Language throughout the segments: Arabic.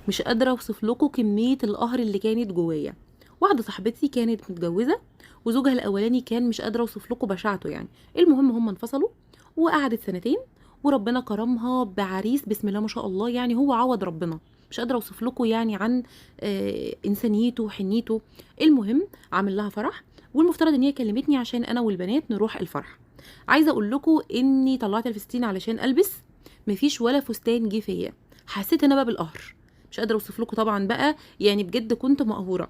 مش قادره اوصف لكم كميه القهر اللي كانت جوايا. واحده صاحبتي كانت متجوزه وزوجها الاولاني كان مش قادره اوصف لكم بشاعته يعني. المهم هم انفصلوا وقعدت سنتين وربنا كرمها بعريس بسم الله ما شاء الله، يعني هو عوض ربنا. مش قادره اوصف لكم يعني عن انسانيته وحنيته. المهم عامل لها فرح، والمفترض ان هي كلمتني عشان انا والبنات نروح الفرح. عايزه اقول لكم اني طلعت الفستين علشان البس، مفيش ولا فستان جه فيا. حسيت انا بقى بالقهر، مش قادره اوصف لكم طبعا بقى، يعني بجد كنت مقهوره.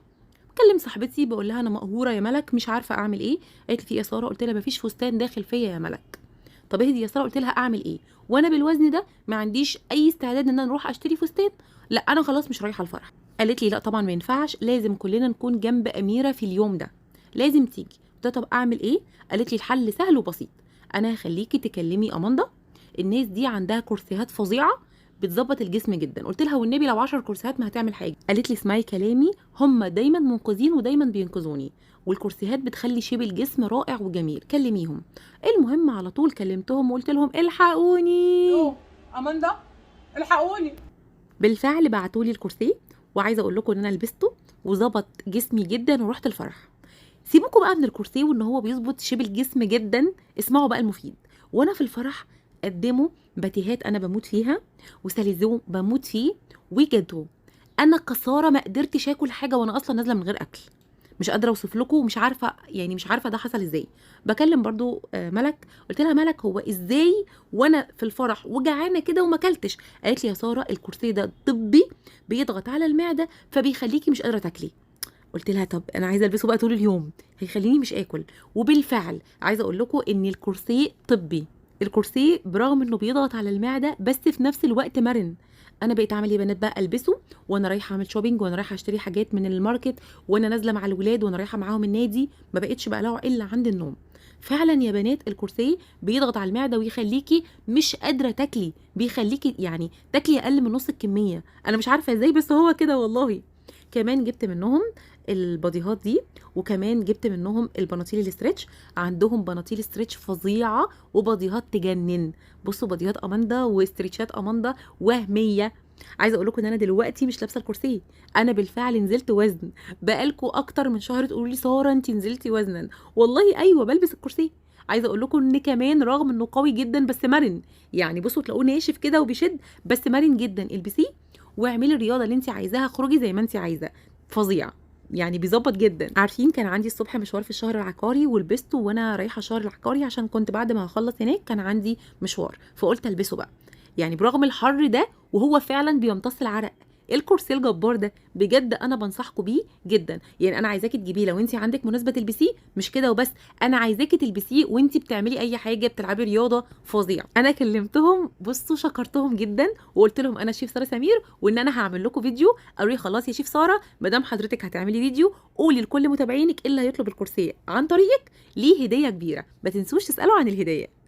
بكلم صاحبتي بقول لها انا مقهوره يا ملك، مش عارفه اعمل ايه. قالت لي في إيه يا ساره؟ قلت لها مفيش فستان داخل فيا يا ملك. طب اهدي يا ساره، قلت لها اعمل ايه وانا بالوزن ده؟ ما عنديش اي استعداد ان انا اروح اشتري فستان. لا انا خلاص مش رايحه الفرح. قالت لي لا طبعا ما ينفعش، لازم كلنا نكون جنب اميره في اليوم ده، لازم تيجي. قلت لها طب اعمل ايه؟ قالت لي الحل سهل وبسيط، انا هخليكي تكلمي اماندا، الناس دي عندها كرسيهات فظيعه بتظبط الجسم جدا. قلت لها والنبي لو 10 كرسيهات ما هتعمل حاجه. قالت لي اسمعي كلامي، هم دايما منقذين ودايما بينقذوني، والكرسيهات بتخلي شيب الجسم رائع وجميل، كلميهم. المهم على طول كلمتهم وقلت لهم الحقوني. اماندا الحقوني. بالفعل بعتولي الكرسي، وعايزه اقول لكم ان انا لبسته وظبط جسمي جدا ورحت الفرح. سيبوكوا بقى من الكرسي وان هو بيظبط شيب الجسم جدا، اسمعوا بقى المفيد. وانا في الفرح قدموا باتيهات انا بموت فيها، وساليزو بموت فيه، وجاتو. انا كساره ما قدرتش اكل حاجه وانا اصلا نازله من غير اكل. مش قادره اوصف لكم، ومش عارفه يعني مش عارفه ده حصل ازاي. بكلم برضو ملك، قلت لها ملك هو ازاي وانا في الفرح وجعانه كده وما اكلتش؟ قالت لي يا ساره الكرسي ده طبي بيضغط على المعده فبيخليكي مش قادره تاكلي. قلت لها طب انا عايزه البسه بقى طول اليوم، هيخليني مش اكل. وبالفعل عايزه اقول لكم ان الكرسي طبي، الكرسي برغم انه بيضغط على المعده بس في نفس الوقت مرن. انا بقيت اعمل ايه يا بنات بقى؟ البسه وانا رايحه اعمل شوبينج، وانا رايحه اشتري حاجات من الماركت، وانا نازله مع الولاد، وانا رايحه معاهم النادي، ما بقتش بقلعه الا عند النوم. فعلا يا بنات الكرسي بيضغط على المعده ويخليكي مش قادره تاكلي، بيخليكي يعني تاكلي اقل من نص الكميه. انا مش عارفه ازاي بس هو كده والله. كمان جبت منهم الباديهات دي، وكمان جبت منهم البناطيل الاسترتش. عندهم بناطيل استرتش فظيعه وباديهات تجنن. بصوا باديهات اماندا واسترتشات اماندا وهميه. عايزه اقول لكم ان انا دلوقتي مش لابسه الكرسي، انا بالفعل نزلت وزن. بقالكوا اكتر من شهر تقولوا لي ساره انت نزلتي وزنا، والله ايوه بلبس الكرسي. عايزه اقول لكم ان كمان رغم انه قوي جدا بس مرن، يعني بصوا تلاقوه ناشف كده وبيشد بس مرن جدا. البسيه واعملي الرياضه اللي انت عايزاها، خرجي زي ما انت عايزه، فظيع يعني بيظبط جدا. عارفين كان عندي الصبح مشوار في الشهر العقاري ولبسته وانا رايحه الشهر العقاري عشان كنت بعد ما هخلص هناك كان عندي مشوار، فقلت البسه بقى. يعني برغم الحر ده وهو فعلا بيمتص العرق. الكرسي الجبار ده بجد انا بنصحكم بيه جدا، يعني انا عايزاكي تجيبيه لو انت عندك مناسبه تلبسيه، مش كده وبس، انا عايزاكي تلبسيه وانت بتعملي اي حاجه، بتلعبي رياضه، فظيع. انا كلمتهم بصوا شكرتهم جدا وقلت لهم انا شيف ساره سمير وان انا هعمل لكم فيديو. قالوا لي خلاص يا شيف ساره ما دام حضرتك هتعملي فيديو قولي لكل متابعينك اللي هيطلب الكرسي عن طريقك ليه هديه كبيره، ما تنسوش تسالوا عن الهديه.